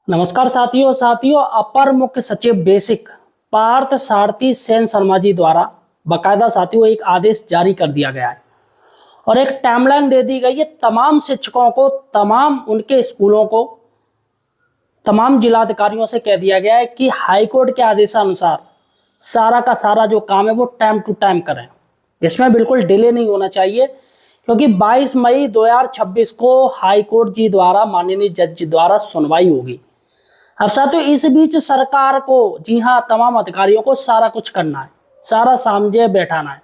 नमस्कार साथियों अपर मुख्य सचिव बेसिक पार्थ सारथी सेन शर्मा जी द्वारा बकायदा साथियों एक आदेश जारी कर दिया गया है और एक टाइमलाइन दे दी गई है तमाम शिक्षकों को, तमाम उनके स्कूलों को, तमाम जिलाधिकारियों से कह दिया गया है कि हाईकोर्ट के आदेशानुसार सारा का सारा जो काम है वो टाइम टू टाइम करें। इसमें बिल्कुल डिले नहीं होना चाहिए क्योंकि 22 मई 2026 को हाईकोर्ट जी द्वारा माननीय जज जी द्वारा सुनवाई होगी। अब साथियों इस बीच सरकार को, जी हाँ, तमाम अधिकारियों को सारा कुछ करना है, सारा सामंजस्य बैठाना है।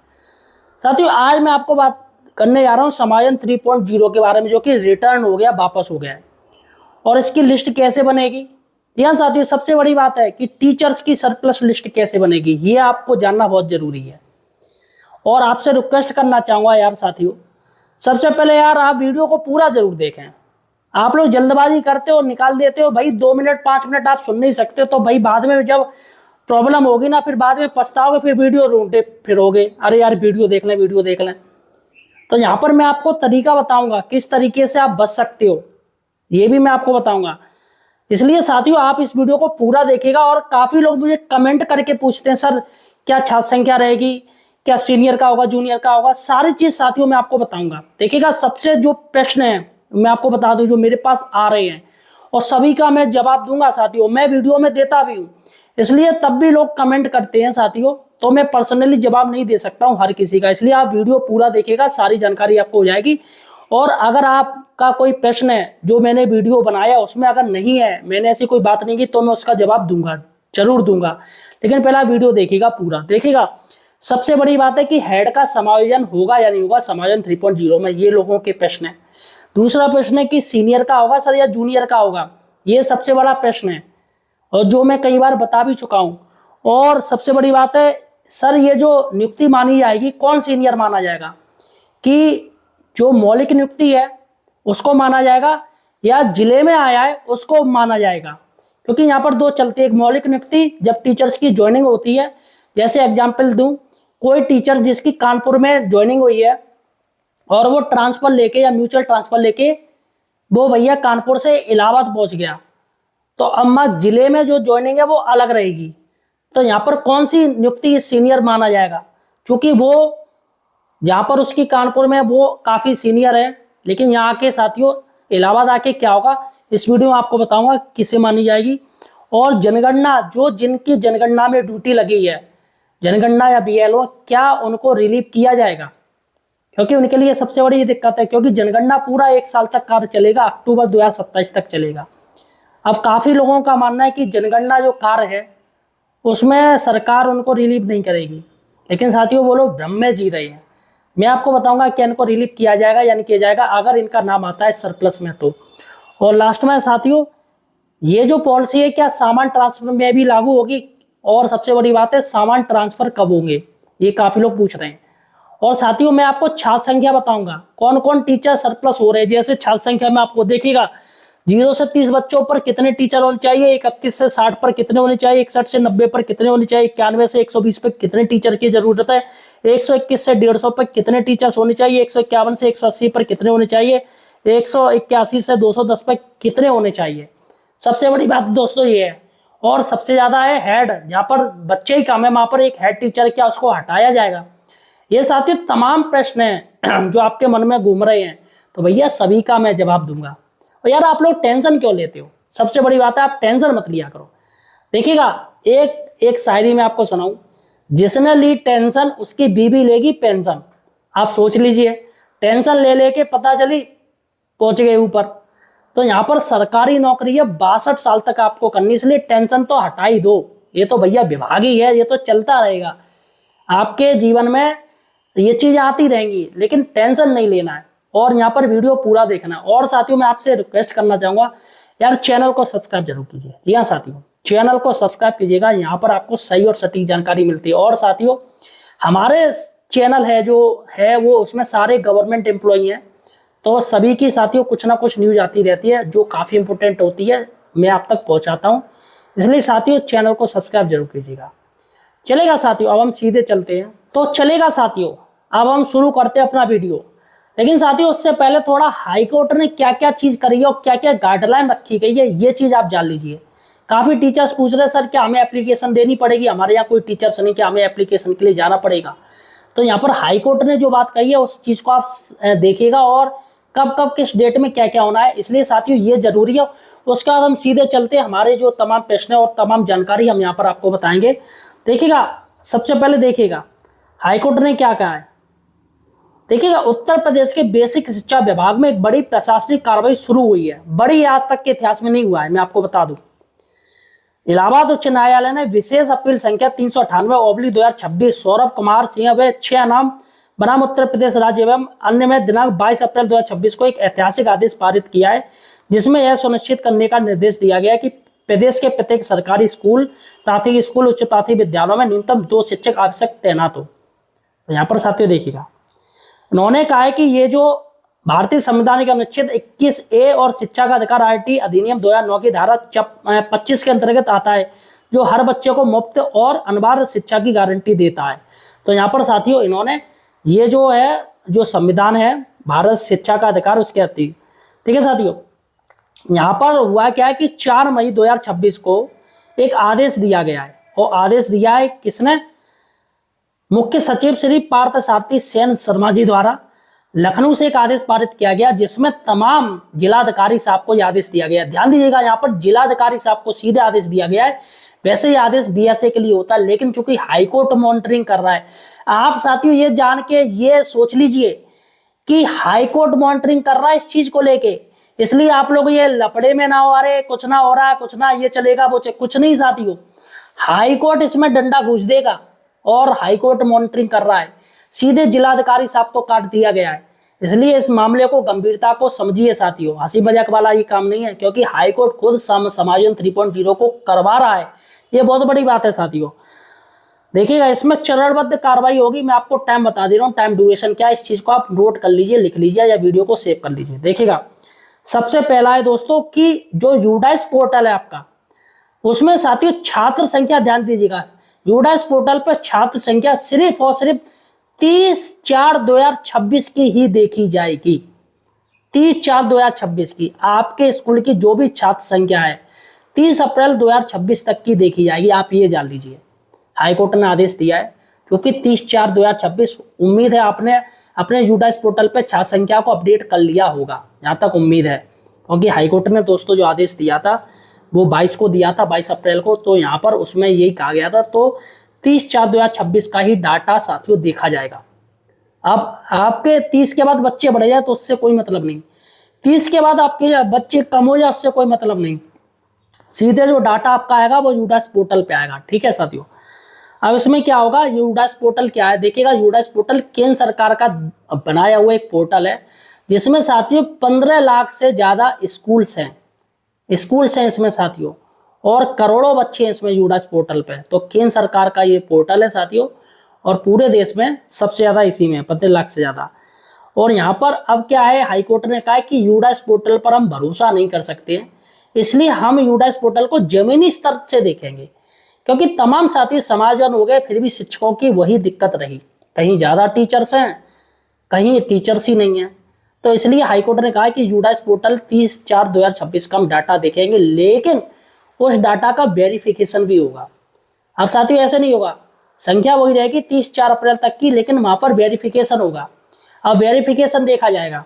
साथियों आज मैं आपको बात करने जा रहा हूँ समायोजन 3.0 के बारे में, जो कि रिटर्न हो गया, वापस हो गया है। और इसकी लिस्ट कैसे बनेगी? यहाँ साथियों सबसे बड़ी बात है कि टीचर्स की सरप्लस लिस्ट कैसे बनेगी, ये आपको जानना बहुत जरूरी है। और आपसे रिक्वेस्ट करना चाहूंगा यार साथियों, सबसे पहले यार आप वीडियो को पूरा जरूर देखें। आप लोग जल्दबाजी करते हो, निकाल देते हो भाई, 2 मिनट 5 मिनट आप सुन नहीं सकते तो भाई बाद में जब प्रॉब्लम होगी ना, फिर बाद में पछताओगे, फिर वीडियो ढूंढते फिरोगे, अरे यार वीडियो देख लें। तो यहाँ पर मैं आपको तरीका बताऊंगा किस तरीके से आप बच सकते हो, ये भी मैं आपको बताऊंगा। इसलिए साथियों आप इस वीडियो को पूरा देखिएगा। और काफी लोग मुझे कमेंट करके पूछते हैं, सर क्या छात्र संख्या रहेगी, क्या सीनियर का होगा, जूनियर का होगा, सारी चीज साथियों मैं आपको बताऊंगा। देखिएगा सबसे जो प्रश्न है मैं आपको बता दूं जो मेरे पास आ रहे हैं, और सभी का मैं जवाब दूंगा साथियों, मैं वीडियो में देता भी हूं। इसलिए तब भी लोग कमेंट करते हैं साथियों, तो मैं पर्सनली जवाब नहीं दे सकता हूं हर किसी का। इसलिए आप वीडियो पूरा देखिएगा, सारी जानकारी आपको हो जाएगी। और अगर आपका कोई प्रश्न है जो मैंने वीडियो बनाया उसमें अगर नहीं है, मैंने ऐसी कोई बात नहीं की, तो मैं उसका जवाब दूंगा, जरूर दूंगा। लेकिन पहला वीडियो देखिएगा पूरा। देखिएगा सबसे बड़ी बात है कि हेड का समायोजन होगा या नहीं होगा समायोजन 3.0 में, ये लोगों के प्रश्न है। दूसरा प्रश्न है कि सीनियर का होगा सर या जूनियर का होगा, ये सबसे बड़ा प्रश्न है और जो मैं कई बार बता भी चुका हूं। और सबसे बड़ी बात है सर, ये जो नियुक्ति मानी जाएगी कौन सीनियर माना जाएगा, कि जो मौलिक नियुक्ति है उसको माना जाएगा या जिले में आया है उसको माना जाएगा। क्योंकि यहाँ पर दो चलती है, एक मौलिक नियुक्ति जब टीचर्स की ज्वाइनिंग होती है, जैसे एग्जाम्पल दूं, कोई टीचर जिसकी कानपुर में ज्वाइनिंग हुई है और वो ट्रांसफर लेके या म्यूचुअल ट्रांसफर लेके वो भैया कानपुर से इलाहाबाद पहुंच गया, तो अम्मा जिले में जो ज्वाइनिंग है वो अलग रहेगी। तो यहाँ पर कौन सी नियुक्ति सीनियर माना जाएगा, क्योंकि वो यहाँ पर उसकी कानपुर में वो काफी सीनियर है, लेकिन यहाँ के साथियों इलाहाबाद आके क्या होगा इस वीडियो में आपको बताऊंगा किसे मानी जाएगी। और जनगणना, जो जिनकी जनगणना में ड्यूटी लगी है, जनगणना या बीएलओ, क्या उनको रिलीव किया जाएगा, क्योंकि उनके लिए सबसे बड़ी दिक्कत है, क्योंकि जनगणना पूरा 1 साल तक कार्य चलेगा, अक्टूबर 2027 तक चलेगा। अब काफी लोगों का मानना है कि जनगणना जो कार्य है उसमें सरकार उनको रिलीव नहीं करेगी, लेकिन साथियों वो लोग भ्रम में जी रहे हैं। मैं आपको बताऊंगा कि इनको रिलीव किया जाएगा या नहीं किया जाएगा अगर इनका नाम आता है सरप्लस में तो। और लास्ट में साथियों ये जो पॉलिसी है क्या सामान ट्रांसफर में भी लागू होगी, और सबसे बड़ी बात है सामान ट्रांसफर कब होंगे, ये काफी लोग पूछ रहे हैं। और साथियों मैं आपको छात्र संख्या बताऊंगा कौन कौन टीचर सरप्लस हो रहे हैं। जैसे छात्र संख्या में आपको देखिएगा 0 से 30 बच्चों पर कितने टीचर होने चाहिए, 31 से 60 पर कितने होने चाहिए, 61 से 90 पर कितने होने चाहिए, 91 से 120 पर कितने टीचर की जरूरत है, 121 से 150 पर कितने टीचर्स होने चाहिए, 151 से 180 पर कितने होने चाहिए, 181 से 210 पर कितने होने चाहिए। सबसे बड़ी बात दोस्तों ये है। और सबसे ज्यादा है हेड, जहाँ पर बच्चे ही कम है वहां पर एक हेड टीचर, क्या उसको हटाया जाएगा। ये साथियों तमाम प्रश्न हैं जो आपके मन में घूम रहे हैं, तो भैया सभी का मैं जवाब दूंगा। और यार आप लोग टेंशन क्यों लेते हो, सबसे बड़ी बात है आप टेंशन मत लिया करो। देखिएगा एक शायरी में आपको सुनाऊं, जिसने ली टेंशन उसकी बीवी लेगी पेंशन। आप सोच लीजिए, टेंशन ले लेके पता चली पहुंच गए ऊपर। तो यहाँ पर सरकारी नौकरी है 62 साल तक आपको करनी, इसलिए टेंशन तो हटा ही दो। ये तो भैया विभाग ही है, ये तो चलता रहेगा आपके जीवन में, ये चीजें आती रहेंगी, लेकिन टेंशन नहीं लेना है। और यहाँ पर वीडियो पूरा देखना। और साथियों मैं आपसे रिक्वेस्ट करना चाहूंगा यार चैनल को सब्सक्राइब जरूर कीजिए। जी हाँ साथियों चैनल को सब्सक्राइब कीजिएगा, यहाँ पर आपको सही और सटीक जानकारी मिलती है। और साथियों हमारे चैनल है जो है वो उसमें सारे गवर्नमेंट एम्प्लॉई हैं, तो सभी की साथियों कुछ ना कुछ न्यूज आती रहती है जो काफी इंपोर्टेंट होती है, मैं आप तक पहुंचाता हूं। इसलिए साथियों चैनल को सब्सक्राइब जरूर कीजिएगा। चलेगा साथियों अब हम सीधे चलते हैं, तो चलेगा साथियों अब हम शुरू करते हैं अपना वीडियो। लेकिन साथियों उससे पहले थोड़ा हाई कोर्ट ने क्या क्या चीज करी है और क्या क्या गाइडलाइन रखी गई है, ये चीज आप जान लीजिए। काफी टीचर्स पूछ रहे हैं सर क्या हमें एप्लीकेशन देनी पड़ेगी, हमारे यहाँ कोई टीचर्स नहीं, क्या हमें एप्लीकेशन के लिए जाना पड़ेगा। तो यहाँ पर हाई कोर्ट ने जो बात कही है उस चीज को आप देखिएगा, और कब कब किस डेट में क्या क्या होना है, इसलिए साथियों ये जरूरी है। उसके बाद हम सीधे चलते हैं, हमारे जो तमाम प्रश्न और तमाम जानकारी हम यहाँ पर आपको बताएंगे। देखिएगा सबसे पहले देखिएगा हाईकोर्ट ने क्या कहा है। देखिएगा उत्तर प्रदेश के बेसिक शिक्षा विभाग में एक बड़ी प्रशासनिक कार्रवाई शुरू हुई है, बड़ी आज तक के इतिहास में नहीं हुआ है, मैं आपको बता दूं। इलाहाबाद उच्च न्यायालय ने विशेष अपील संख्या 398/2026 सौरभ कुमार सिंह व 6 नाम बनाम उत्तर प्रदेश राज्य एवं अन्य में दिनांक 22 अप्रैल 2026 को एक ऐतिहासिक आदेश पारित किया है, जिसमें यह सुनिश्चित करने का निर्देश दिया गया कि प्रदेश के प्रत्येक सरकारी स्कूल, प्राथमिक स्कूल, उच्च प्राथमिक विद्यालयों में न्यूनतम 2 शिक्षक आवश्यक तैनात हो। तो यहाँ पर साथियों देखिएगा उन्होंने कहा है कि ये जो भारतीय संविधान के अनुच्छेद 21A और शिक्षा का अधिकार आईटी अधिनियम 2009 की धारा 25 के अंतर्गत आता है, जो हर बच्चे को मुफ्त और अनिवार्य शिक्षा की गारंटी देता है। तो यहाँ पर साथियों इन्होंने ये जो है जो संविधान है भारत शिक्षा का अधिकार उसके अति, ठीक है साथियों। यहाँ पर हुआ क्या है कि 4 मई 2026 को एक आदेश दिया गया है, और आदेश दिया है किसने, मुख्य सचिव श्री पार्थ सारथी सेन शर्मा जी द्वारा लखनऊ से एक आदेश पारित किया गया, जिसमें तमाम जिलाधिकारी साहब को यह आदेश दिया गया। ध्यान दीजिएगा यहाँ पर जिलाधिकारी साहब को सीधे आदेश दिया गया है। वैसे ये आदेश बीएसए के लिए होता है, लेकिन चूंकि हाईकोर्ट मॉनिटरिंग कर रहा है, आप साथियों ये जान के ये सोच लीजिए कि हाईकोर्ट मॉनिटरिंग कर रहा है इस चीज को लेके, इसलिए आप लोग ये लफड़े में ना हो, अरे कुछ ना हो रहा है, कुछ ना ये चलेगा वो कुछ नहीं साथियों, हाईकोर्ट इसमें डंडा घूस देगा और हाईकोर्ट मॉनिटरिंग कर रहा है। सीधे जिलाधिकारी साहब को काट दिया गया है, इसलिए इस मामले को गंभीरता को समझिए साथियों, हंसी मजाक वाला ये काम नहीं है, क्योंकि हाईकोर्ट खुद समायोजन 3.0 को करवा रहा है, ये बहुत बड़ी बात है साथियों। देखिएगा इसमें चरणबद्ध कार्रवाई होगी, मैं आपको टाइम बता दे रहा हूँ, टाइम ड्यूरेशन क्या है, इस चीज को आप नोट कर लीजिए, लिख लीजिए या वीडियो को सेव कर लीजिए। देखिएगा सबसे पहला है दोस्तों कि जो यूडाइस पोर्टल है आपका, उसमें साथियों छात्र संख्या, ध्यान दीजिएगा यूडाइस पोर्टल पर छात्र संख्या सिर्फ और सिर्फ 30/4/2026 की ही देखी जाएगी। 30/4/2026 की आपके स्कूल की जो भी छात्र संख्या है 30 अप्रैल 2026 तक की देखी जाएगी, आप ये जान लीजिए। हाईकोर्ट ने आदेश दिया है, क्योंकि 30/4/2026 उम्मीद है आपने अपने यूडाइस पोर्टल पर छात्र संख्या को अपडेट कर लिया होगा, यहाँ तक उम्मीद है, क्योंकि हाईकोर्ट ने दोस्तों जो आदेश दिया था वो 22 को दिया था, 22 अप्रैल को, तो यहाँ पर उसमें यही कहा गया था। तो 30/4/2026 का ही डाटा साथियों देखा जाएगा। अब आपके 30 के बाद बच्चे बढ़ जाए तो उससे कोई मतलब नहीं, 30 के बाद आपके बच्चे कम हो जाए उससे कोई मतलब नहीं, सीधे जो डाटा आपका आएगा वो यूडाइस पोर्टल पे आएगा, ठीक है साथियों। अब इसमें क्या होगा, यूडाइस पोर्टल क्या है, देखिएगा यूडाइस पोर्टल केंद्र सरकार का बनाया हुआ एक पोर्टल है, जिसमें साथियों 15 लाख से ज्यादा स्कूल्स हैं इसमें साथियों, और करोड़ों बच्चे हैं इसमें यूडाइस पोर्टल पे। तो केंद्र सरकार का ये पोर्टल है साथियों, और पूरे देश में सबसे ज्यादा इसी में 15 लाख से ज्यादा। और यहाँ पर अब क्या है, हाईकोर्ट ने कहा कि यूडाइस पोर्टल पर हम भरोसा नहीं कर सकते, इसलिए हम यूडाइस पोर्टल को जमीनी स्तर से देखेंगे, क्योंकि तमाम साथी समायोजन हो गए फिर भी शिक्षकों की वही दिक्कत रही, कहीं ज्यादा टीचर्स हैं कहीं टीचर्स ही नहीं है। तो इसलिए हाईकोर्ट ने कहा कि यूडाइस पोर्टल 30/4/2026 का हम डाटा देखेंगे, लेकिन उस डाटा का वेरिफिकेशन भी होगा। अब साथियों ऐसे नहीं होगा, संख्या वही रहेगी 30/4 अप्रैल तक की, लेकिन वहां पर वेरिफिकेशन होगा। अब वेरिफिकेशन देखा जाएगा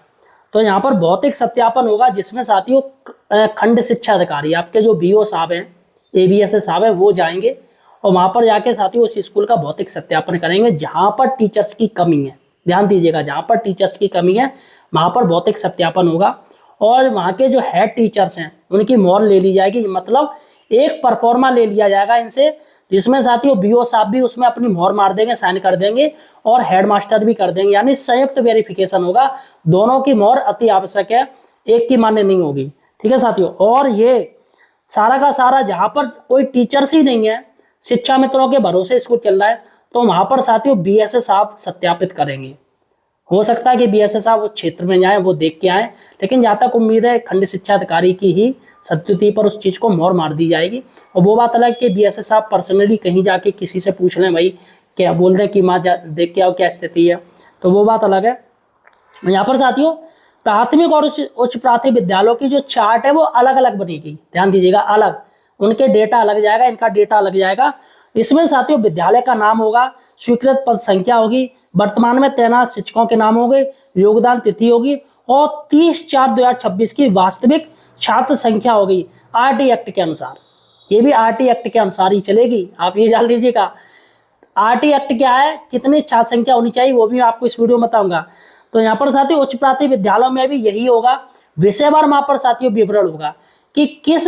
तो यहाँ पर भौतिक सत्यापन होगा, जिसमें साथियों खंड शिक्षा अधिकारी आपके जो बीओ साहब हैं, एबीएसए साहब हैं, वो जाएंगे और वहां पर जाके साथियों उस स्कूल का भौतिक सत्यापन करेंगे जहां पर टीचर्स की कमी है। ध्यान दीजिएगा, जहां पर टीचर्स की कमी है वहां पर भौतिक सत्यापन होगा, और वहां के जो हेड टीचर्स हैं उनकी मोहर ले ली जाएगी, मतलब एक परफॉर्मा ले लिया जाएगा इनसे, जिसमें साथियों बीओ साहब भी उसमें अपनी मोहर मार देंगे, साइन कर देंगे, और हेडमास्टर भी कर देंगे, यानी संयुक्त वेरिफिकेशन होगा। दोनों की मोहर अति आवश्यक है, एक की मान्य नहीं होगी, ठीक है साथियों। और ये सारा का सारा जहां पर कोई टीचर्स ही नहीं है, शिक्षा मित्रों के भरोसे स्कूल चल रहा है, तो वहां पर साथियों बीएसए साहब सत्यापित करेंगे। हो सकता है कि बीएसए साहब उस क्षेत्र में जाएं, वो देख के आए, लेकिन जहाँ तक उम्मीद है खंड शिक्षा अधिकारी की ही सत्युति पर उस चीज को मोहर मार दी जाएगी। और वो बात अलग कि बीएसए साहब पर्सनली कहीं जाके किसी से पूछ लें, भाई क्या बोल दें कि माँ देख के आओ क्या स्थिति है, तो वो बात अलग है। यहाँ पर साथियों प्राथमिक और उच्च प्राथमिक विद्यालयों की जो चार्ट है वो अलग अलग बनेगी, ध्यान दीजिएगा, अलग, उनके डेटा अलग जाएगा, इनका डेटा अलग जाएगा। इसमें साथियों विद्यालय का नाम होगा, स्वीकृत पद संख्या होगी, वर्तमान में तैनात शिक्षकों के नाम होंगे, योगदान तिथि होगी और 30/4/2026 की वास्तविक छात्र संख्या होगी आरटी एक्ट के अनुसार। ये भी आरटी एक्ट के अनुसार ही चलेगी, आप ये जान लीजिएगा। आरटी एक्ट क्या है, कितनी छात्र संख्या होनी चाहिए, वो भी मैं आपको इस वीडियो में बताऊंगा। तो यहाँ पर साथियों उच्च प्राथमिक विद्यालयों में भी यही होगा, विषयवार वहां पर साथियों विवरण होगा कि किस,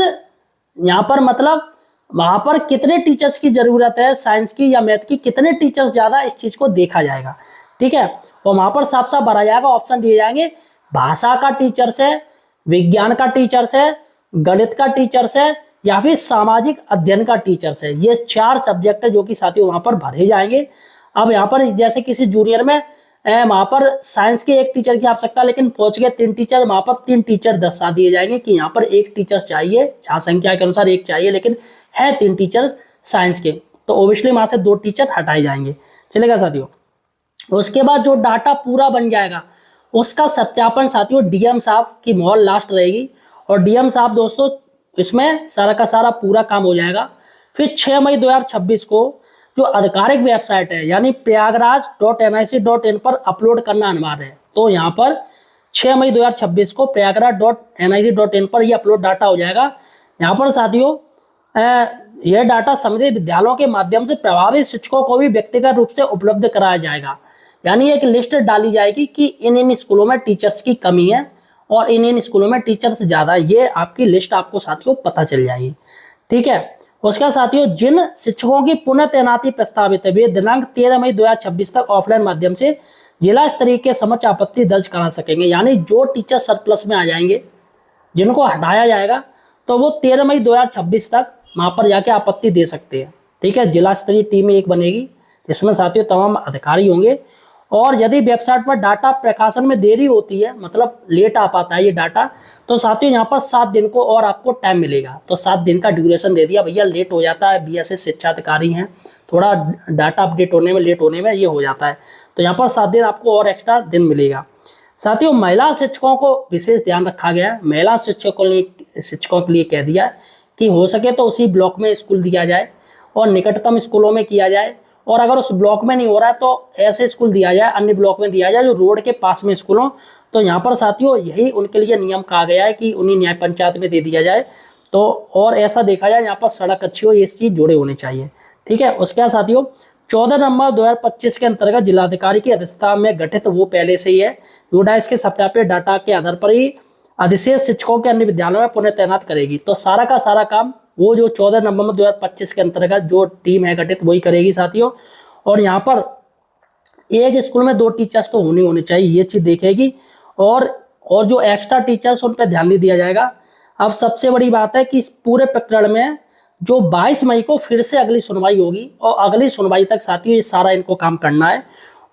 यहाँ पर मतलब वहां पर कितने टीचर्स की जरूरत है, साइंस की या मैथ की, कितने टीचर्स ज्यादा, इस चीज को देखा जाएगा, ठीक है। और वहां पर साफ साफ भरा जाएगा, ऑप्शन दिए जाएंगे, भाषा का टीचर्स है, विज्ञान का टीचर्स है, गणित का टीचर्स है या फिर सामाजिक अध्ययन का टीचर्स है। ये 4 सब्जेक्ट है जो कि साथियों वहां पर भरे जाएंगे। अब यहाँ पर जैसे किसी जूनियर में वहां पर साइंस के 1 टीचर की आवश्यकता है, लेकिन पहुंच गए 3 टीचर, वहां पर 3 टीचर दर्शा दिए जाएंगे कि यहाँ पर 1 टीचर चाहिए, छात्र संख्या के अनुसार 1 चाहिए, लेकिन है 3 टीचर्स साइंस के, तो ओबियसली वहां से 2 टीचर हटाए जाएंगे, चलेगा साथियों। उसके बाद जो डाटा पूरा बन जाएगा उसका सत्यापन साथियों डीएम साहब की मोहर लास्ट रहेगी, और डीएम साहब दोस्तों इसमें सारा का सारा पूरा काम हो जाएगा। फिर 6 मई 2026 को जो आधिकारिक वेबसाइट है यानी prayagraj.nic.in पर अपलोड करना अनिवार्य है। तो यहाँ पर 6 मई 2026 को prayagraj.nic.in पर यह अपलोड डाटा हो जाएगा। यहाँ पर साथियों यह डाटा संबंधित विद्यालयों के माध्यम से प्रभावित शिक्षकों को भी व्यक्तिगत रूप से उपलब्ध कराया जाएगा, यानी एक लिस्ट डाली जाएगी कि इन स्कूलों में टीचर्स की कमी है और इन स्कूलों में टीचर्स ज़्यादा, ये आपकी लिस्ट आपको साथियों पता चल जाएगी, ठीक है। उसके साथियों जिन शिक्षकों की पुनः तैनाती प्रस्तावित है वे दिनांक 13 मई 2026 तक ऑफलाइन माध्यम से जिला स्तरीय के समक्ष आपत्ति दर्ज करा सकेंगे, यानी जो टीचर सरप्लस में आ जाएंगे, जिनको हटाया जाएगा, तो वो 13 मई 2026 तक वहां पर जाके आपत्ति दे सकते हैं, ठीक है। जिला स्तरीय टीम एक बनेगी जिसमें साथियों तमाम अधिकारी होंगे, और यदि वेबसाइट पर डाटा प्रकाशन में देरी होती है, मतलब लेट आ पाता है ये डाटा, तो साथियों यहाँ पर 7 दिन को और आपको टाइम मिलेगा। तो 7 दिन का ड्यूरेशन दे दिया, भैया लेट हो जाता है, बीएसएस शिक्षा अधिकारी हैं, थोड़ा डाटा अपडेट होने में लेट होने में ये हो जाता है, तो यहाँ पर 7 दिन आपको और एक्स्ट्रा दिन मिलेगा। साथियों महिला शिक्षकों को विशेष ध्यान रखा गया है, महिला शिक्षकों के लिए कह दिया कि हो सके तो उसी ब्लॉक में स्कूल दिया जाए और निकटतम स्कूलों में किया जाए, और अगर उस ब्लॉक में नहीं हो रहा है तो ऐसे स्कूल दिया जाए, अन्य ब्लॉक में दिया जाए जो रोड के पास में स्कूल हो। तो यहाँ पर साथियों यही उनके लिए नियम कहा गया है कि उन्हें न्याय पंचायत में दे दिया जाए, तो और ऐसा देखा जाए यहाँ पर सड़क अच्छी हो, ये चीज़ जुड़े होने चाहिए, ठीक है। उसके बाद साथियों 14 नवंबर 2025 के अंतर्गत जिलाधिकारी की अध्यक्षता में गठित वो पहले से ही है, यूडाइस के सत्यापित डाटा के आधार पर ही अधिशेष शिक्षकों के अन्य विद्यालयों में पुनः तैनात करेगी। तो सारा का सारा काम वो जो 14 नवंबर 2025 के अंतर्गत जो टीम है गठित वही करेगी साथियों। और यहाँ पर एक स्कूल में 2 टीचर्स तो होने चाहिए, ये चीज़ देखेगी, और जो एक्स्ट्रा टीचर्स उन पर ध्यान नहीं दिया जाएगा। अब सबसे बड़ी बात है कि इस पूरे प्रकरण में जो 22 मई को फिर से अगली सुनवाई होगी, और अगली सुनवाई तक साथियों ये सारा इनको काम करना है,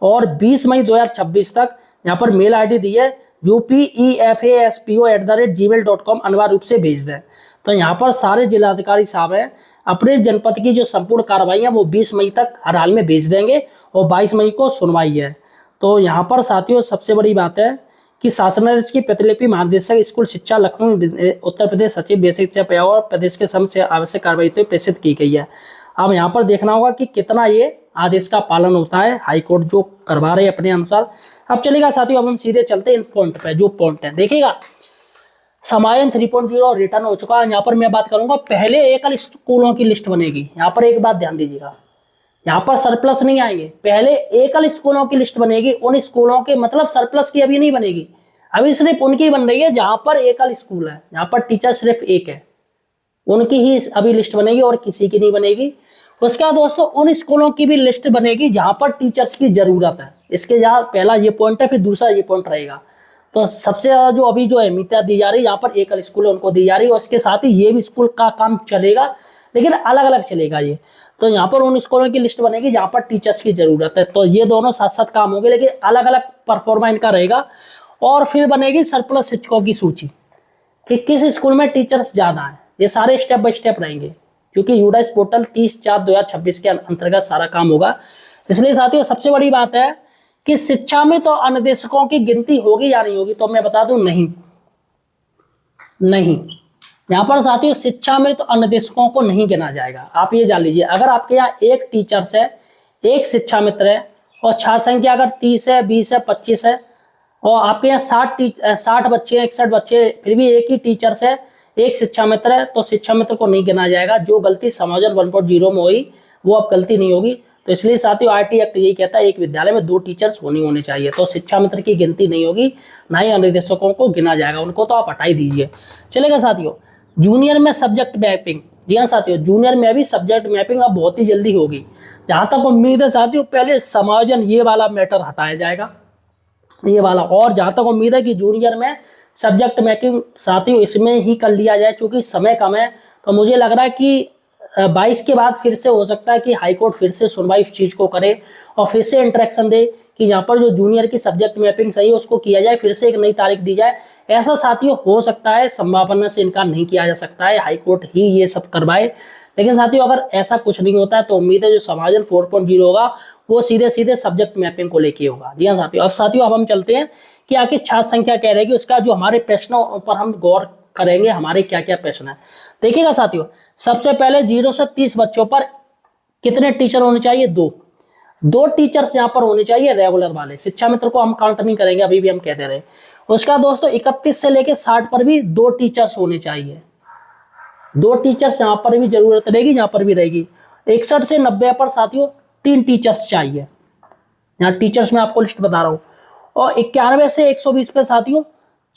और 20 मई 2026 तक यहाँ पर मेल ID दी है upefaspo@gmail.com अनिवार्य रूप से भेज दें। तो यहाँ पर सारे जिलाधिकारी साहब हैं अपने जनपद की जो संपूर्ण कार्रवाई है वो 20 मई तक हर हाल में भेज देंगे, और 22 मई को सुनवाई है। तो यहाँ पर साथियों सबसे बड़ी बात है कि शासनादेश की प्रतिलिपि महानिदेशक स्कूल शिक्षा लखनऊ उत्तर प्रदेश सचिव बेसिक शिक्षा प्रयाग और प्रदेश के समक्ष आवश्यक कार्रवाई तो प्रेषित की गई है। अब यहाँ पर देखना होगा कि कितना ये आदेश का पालन होता है, हाईकोर्ट जो करवा रहे हैं अपने अनुसार। अब चलेगा साथियों, अब हम सीधे चलते हैं इन पॉइंट पे, जो पॉइंट है देखिएगा। समायन 3.0 रिटर्न हो चुका है। यहाँ पर मैं बात करूंगा, पहले एकल स्कूलों की लिस्ट बनेगी। यहाँ पर एक बात ध्यान दीजिएगा, यहाँ पर सरप्लस नहीं आएंगे, पहले एकल स्कूलों की लिस्ट बनेगी। उन स्कूलों के मतलब सरप्लस की अभी नहीं बनेगी, अभी सिर्फ उनकी बन रही है जहां पर एकल स्कूल है, यहाँ पर टीचर सिर्फ एक है, उनकी ही अभी लिस्ट बनेगी और किसी की नहीं बनेगी। उसके बाद दोस्तों उन स्कूलों की भी लिस्ट बनेगी जहां पर टीचर्स की जरूरत है। इसके जहाँ पहला ये पॉइंट है, फिर दूसरा ये पॉइंट रहेगा। तो सबसे ज्यादा जो अभी जो अहमियत दी जा रही है, यहाँ पर एकल स्कूल है उनको दी जा रही है, और इसके साथ ही ये भी स्कूल का काम चलेगा, लेकिन अलग अलग चलेगा ये। तो यहाँ पर उन स्कूलों की लिस्ट बनेगी जहाँ पर टीचर्स की जरूरत है। तो ये दोनों साथ साथ काम होंगे, लेकिन अलग अलग परफॉर्मा इनका रहेगा। और फिर बनेगी सरप्लस शिक्षकों की सूची कि किस स्कूल में टीचर्स ज्यादा है। ये सारे स्टेप बाय स्टेप रहेंगे, क्योंकि यूडाइस पोर्टल 30/4/2026 के अंतर्गत सारा काम होगा। इसलिए साथियों सबसे बड़ी बात है कि शिक्षा में तो अनुदेशकों की गिनती होगी या नहीं होगी, तो मैं बता दूं नहीं, नहीं। यहाँ पर साथियों शिक्षा में तो अनुदेशकों को नहीं गिना जाएगा। आप ये जान लीजिए, अगर आपके यहाँ एक टीचर्स है, एक शिक्षा मित्र है, और छात्र संख्या अगर 30 है, 20 है, 25 है, और आपके यहाँ 60 बच्चे हैं, 61 बच्चे, फिर भी एक ही टीचर्स है, एक शिक्षा मित्र है, तो शिक्षा मित्र को नहीं गिना जाएगा। जो गलती समायोजन 1.0 में हुई वो अब गलती नहीं होगी। तो इसलिए साथियों आरटी एक्ट यही कहता है एक विद्यालय में 2 टीचर्स होने चाहिए, तो शिक्षा मित्र की गिनती नहीं होगी, ना ही अनुदेशकों को गिना जाएगा, उनको तो आप हटा ही दीजिए। चलेगा साथियों, जूनियर में सब्जेक्ट मैपिंग। जी हाँ साथियों, जूनियर में भी सब्जेक्ट मैपिंग अब बहुत ही जल्दी होगी। जहां तक उम्मीद है साथियों, पहले समायोजन ये वाला मैटर हटाया जाएगा, ये वाला, और जहां तक उम्मीद है कि जूनियर में सब्जेक्ट मैपिंग साथियों इसमें ही कर लिया जाए, क्योंकि समय कम है। तो मुझे लग रहा है कि 22 के बाद फिर से हो सकता है कि हाईकोर्ट फिर से सुनवाई उस चीज को करे और फिर से इंटरेक्शन दे कि यहाँ पर जो जूनियर की सब्जेक्ट मैपिंग सही है उसको किया जाए, फिर से एक नई तारीख दी जाए। ऐसा साथियों हो सकता है, संभावना से इनकार नहीं किया जा सकता है, हाईकोर्ट ही ये सब करवाए। लेकिन साथियों अगर ऐसा कुछ नहीं होता है तो उम्मीद है जो समायोजन 4.0 होगा वो सीधे सीधे सब्जेक्ट मैपिंग को लेके होगा। जी हाँ साथियों, अब साथियों अब हम चलते हैं कि आखिर छात्र संख्या क्या रहेगी, उसका जो हमारे प्रश्नों पर हम गौर करेंगे, हमारे क्या क्या प्रश्न है। देखिएगा साथियों, सबसे पहले 0 से 30 बच्चों पर कितने टीचर होने चाहिए? 2 टीचर्स यहाँ पर होने चाहिए रेगुलर वाले। शिक्षा मित्र को हम काउंट नहीं करेंगे, अभी भी हम कहते रहे। उसका दोस्तों 31 से लेके 60 पर भी 2 टीचर्स होने चाहिए। 2 टीचर्स यहाँ पर भी जरूरत रहेगी, यहाँ पर भी रहेगी। 61 से 90 पर साथियों 3 टीचर्स चाहिए। यहाँ टीचर्स में आपको लिस्ट बता रहा हूँ। और 91 से 120 पे साथियों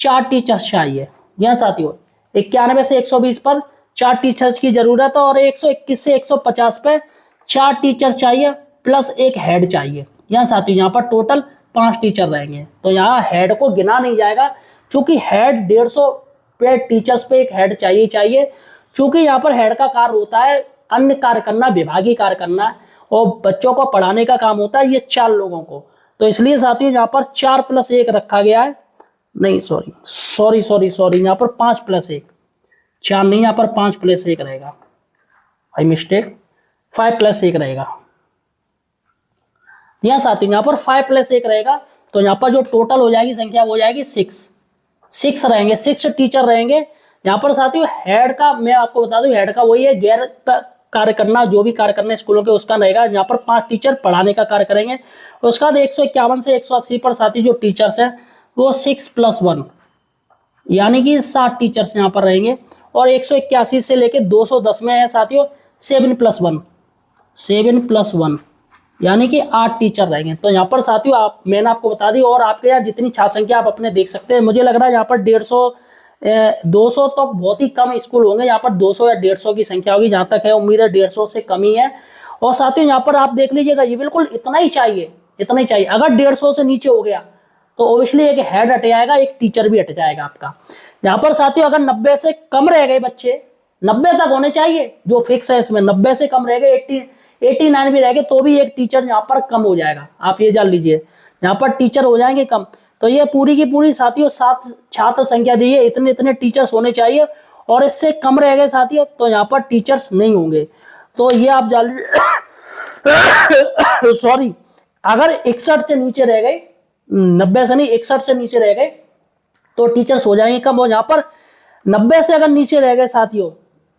4 टीचर्स चाहिए। यहाँ साथियों 91 से 120 पर 4 टीचर्स की जरूरत है, और 121 से 150 पे 4 टीचर्स चाहिए प्लस एक हेड चाहिए। यहाँ साथियों यहाँ पर टोटल 5 टीचर रहेंगे। तो यहाँ हेड को गिना नहीं जाएगा, चूंकि हेड 150 पे टीचर्स पे एक हेड चाहिए। चूंकि यहाँ पर हेड का कार्य होता है अन्य कार्य करना, विभागीय कार्य करना, और बच्चों को पढ़ाने का काम होता है ये 4 लोगों को। तो इसलिए साथियों यहाँ पर 4 + 1 रखा गया है। नहीं सॉरी, यहाँ पर 5 + 1, 4 नहीं, यहाँ पर 5 + 1 रहेगा, भाई मिस्टेक, 5 + 1 रहेगा। यहाँ साथियों यहाँ पर 5 + 1 रहेगा। तो यहाँ पर जो टोटल हो जाएगी संख्या वो हो जाएगी 6 रहेंगे, 6 टीचर रहेंगे। यहाँ पर साथियों हेड का मैं आपको बता दूं, हेड का वही है गैर कार्य करना, जो भी कार्य करना स्कूलों के उसका रहेगा। यहाँ पर 5 टीचर पढ़ाने का कार्य करेंगे। उसके बाद 151 से 180 पर साथी जो टीचर्स हैं वो 6 + 1 यानी कि 7 टीचर्स यहाँ पर रहेंगे। और 181 से लेके 210 में है साथियों 7 + 1 यानी कि 8 टीचर रहेंगे। तो यहाँ पर साथियों मैंने आपको बता दी, और आपके यहाँ जितनी छात्र संख्या आप अपने देख सकते हैं। मुझे लग रहा है यहाँ पर 200 तो बहुत ही कम स्कूल होंगे, यहाँ पर 200 या 150 की संख्या होगी, जहाँ तक है उम्मीद है 150 से कम ही है। और साथियों यहाँ पर आप देख लीजिएगा, ये बिल्कुल इतना ही चाहिए। अगर 150 से नीचे हो गया तो ओबियसली एक हेड हट जाएगा, एक टीचर भी हट जाएगा आपका। यहाँ पर साथियों अगर 90 से कम रह गए बच्चे, 90 तक होने चाहिए जो फिक्स है इसमें, 90 से कम रह गए, 89 भी रह गए, तो भी एक टीचर यहाँ पर कम हो जाएगा। आप ये जान लीजिए, यहाँ पर टीचर हो जाएंगे कम। तो ये पूरी की पूरी साथियों 7 छात्र संख्या दी है, इतने टीचर्स होने चाहिए, और इससे कम रह गए साथियों तो यहाँ पर टीचर्स नहीं होंगे। तो ये आप जान सॉरी, अगर 61 से नीचे रह गए, 90 से नहीं 61 से नीचे रह गए तो टीचर्स हो जाएंगे कम। और यहाँ पर 90 से अगर नीचे रह गए साथियों,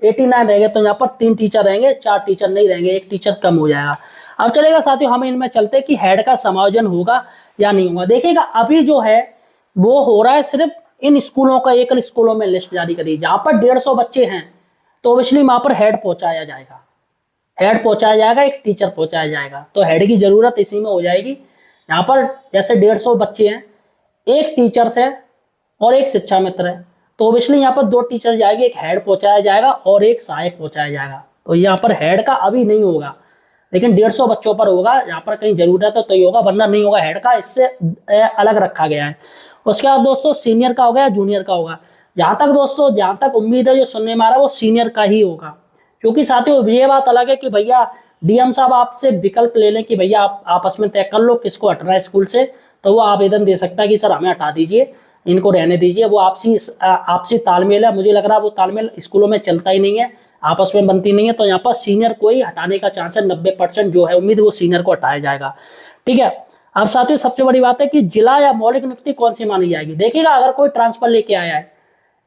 89 रह गए, तो यहाँ पर 3 टीचर रहेंगे, 4 टीचर नहीं रहेंगे, एक टीचर कम हो जाएगा। अब चलेगा साथियों हम इनमें चलते कि हेड का समायोजन होगा या नहीं होगा। देखिएगा अभी जो है वो हो रहा है सिर्फ इन स्कूलों का, एकल स्कूलों में लिस्ट जारी करी जहां पर 150 बच्चे हैं, तो ऑब्वियसली वहां पर हेड पहुंचाया जाएगा, एक टीचर पहुंचाया जाएगा। तो हेड की जरूरत इसी में हो जाएगी। यहाँ पर जैसे 150 बच्चे हैं, एक टीचर्स है और एक शिक्षा मित्र है, तो ऑब्वियसली यहाँ पर 2 टीचर जाएंगे, एक हेड पहुंचाया जाएगा और एक सहायक पहुंचाया जाएगा। तो यहाँ पर हेड का अभी नहीं होगा, लेकिन 150 बच्चों पर होगा। यहाँ पर कहीं जरूरत है तो ये होगा, वरना नहीं होगा। हेड का इससे अलग रखा गया है। उसके बाद दोस्तों सीनियर का होगा या जूनियर का होगा। जहाँ तक उम्मीद है जो सुनने में आ रहा है वो सीनियर का ही होगा, क्योंकि साथियों ये बात अलग है कि भैया डीएम साहब आपसे विकल्प ले लें कि भैया आप आपस में तय कर लो किसको हटना है स्कूल से, तो वो आवेदन दे सकता है कि सर हमें हटा दीजिए, इनको रहने दीजिए। वो आपसी तालमेल है, मुझे लग रहा है वो तालमेल स्कूलों में चलता ही नहीं है, आपस में बनती नहीं है। तो यहाँ पर सीनियर को ही हटाने का चांस है, 90% जो है उम्मीद वो सीनियर को हटाया जाएगा। ठीक है, अब साथियों सबसे बड़ी बात है कि जिला या मौलिक नियुक्ति कौन सी मानी जाएगी। देखिएगा, अगर कोई ट्रांसफर लेके आया है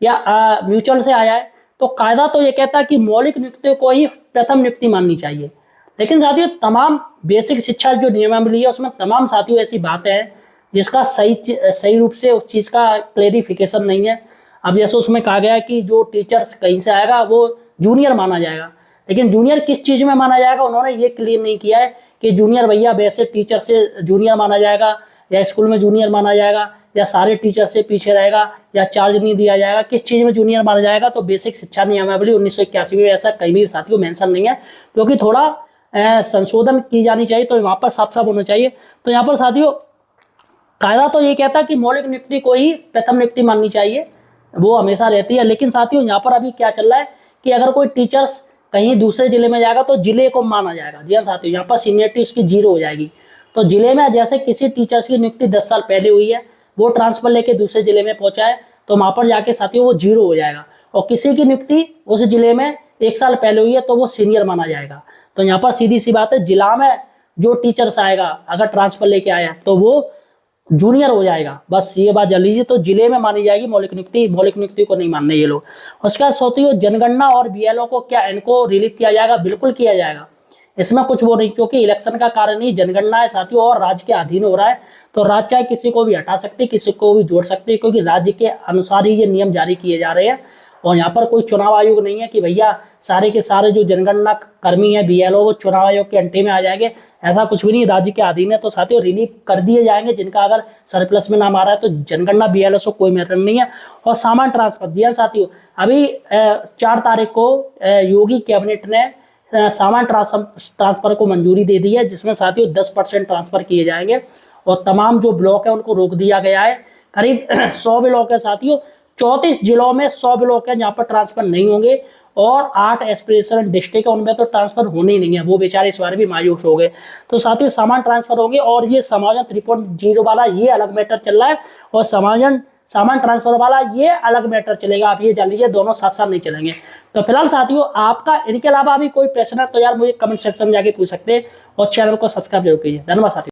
या म्यूचुअल से आया है तो कायदा तो ये कहता है कि मौलिक नियुक्ति को ही प्रथम नियुक्ति माननी चाहिए। लेकिन साथियों तमाम बेसिक शिक्षा जो नियमावली है उसमें तमाम साथियों ऐसी बातें हैं जिसका सही रूप से उस चीज़ का क्लेरिफिकेशन नहीं है। अब जैसे उसमें कहा गया है कि जो टीचर्स कहीं से आएगा वो जूनियर माना जाएगा, लेकिन जूनियर किस चीज़ में माना जाएगा उन्होंने ये क्लियर नहीं किया है कि जूनियर भैया वैसे टीचर से जूनियर माना जाएगा या स्कूल में जूनियर माना जाएगा या सारे टीचर से पीछे रहेगा या चार्ज नहीं दिया जाएगा, किस चीज़ में जूनियर माना जाएगा। तो बेसिक शिक्षा नियमावली 1981 में ऐसा कहीं भी साथियों मेंशन नहीं है, क्योंकि थोड़ा संशोधन की जानी चाहिए, तो वहाँ पर साफ साफ होना चाहिए। तो यहाँ पर साथियों कायदा तो ये कहता है कि मौलिक नियुक्ति को ही प्रथम नियुक्ति माननी चाहिए, वो हमेशा रहती है। लेकिन साथियों यहाँ पर अभी क्या चल रहा है कि अगर कोई टीचर्स कहीं दूसरे जिले में जाएगा तो जिले को माना जाएगा। जी हाँ साथियों, यहाँ पर सीनियरिटी उसकी 0 हो जाएगी। तो जिले में जैसे किसी टीचर्स की नियुक्ति 10 साल पहले हुई है, वो ट्रांसफर लेके दूसरे जिले में पहुंचा है तो वहाँ पर जाके साथियों वो 0 हो जाएगा। और किसी की नियुक्ति उस जिले में 1 साल पहले हुई है तो वो सीनियर माना जाएगा। तो यहाँ पर सीधी सी बात है, जिला में जो टीचर्स आएगा अगर ट्रांसफर लेके आया तो वो जूनियर हो जाएगा, बस ये बात जान लीजिए। तो जिले में मानी जाएगी मौलिक नियुक्ति, मौलिक नियुक्ति को नहीं मानने ये लोग। उसके बाद साथियों जनगणना और बीएलओ को क्या इनको रिलीव किया जाएगा? बिल्कुल किया जाएगा, इसमें कुछ वो नहीं, क्योंकि इलेक्शन का कारण ही जनगणना है साथियों और राज्य के अधीन हो रहा है। तो राज्य चाहे किसी को भी हटा सकते हैं, किसी को भी जोड़ सकते हैं, क्योंकि राज्य के अनुसार ही ये नियम जारी किए जा रहे हैं। और यहाँ पर कोई चुनाव आयोग नहीं है कि भैया सारे के सारे जो जनगणना कर्मी हैं बीएलओ वो चुनाव आयोग के अंटे में आ जाएंगे, ऐसा कुछ भी नहीं, राज्य के अधीन है। तो साथियों रिलीव कर दिए जाएंगे जिनका अगर सरप्लस में नाम आ रहा है। तो जनगणना बीएलओ से कोई मैटर नहीं है। और सामान ट्रांसफर, जी हाँ साथियों, अभी 4 तारीख को योगी कैबिनेट ने सामान ट्रांसफर को मंजूरी दे दी है, जिसमें साथियों 10% ट्रांसफर किए जाएंगे और तमाम जो ब्लॉक है उनको रोक दिया गया है। करीब 100 ब्लॉक है साथियों, 34 जिलों में 100 ब्लॉक है जहाँ पर ट्रांसफर नहीं होंगे और 8 एस्पिरेशन डिस्ट्रिक्ट है उनमें तो ट्रांसफर होने ही नहीं है। वो बेचारे इस बार भी मायूस हो गए। तो साथियों सामान ट्रांसफर होंगे और ये समायोजन 3.0 वाला ये अलग मैटर चल रहा है और सामान ट्रांसफर वाला ये अलग मैटर चलेगा। आप ये जान लीजिए, दोनों साथ साथ नहीं चलेंगे। तो फिलहाल साथियों आपका इनके अलावा अभी कोई प्रश्न है तो यार मुझे कमेंट सेक्शन में जाके पूछ सकते हैं और चैनल को सब्सक्राइब जरूर कीजिए। धन्यवाद साथियों।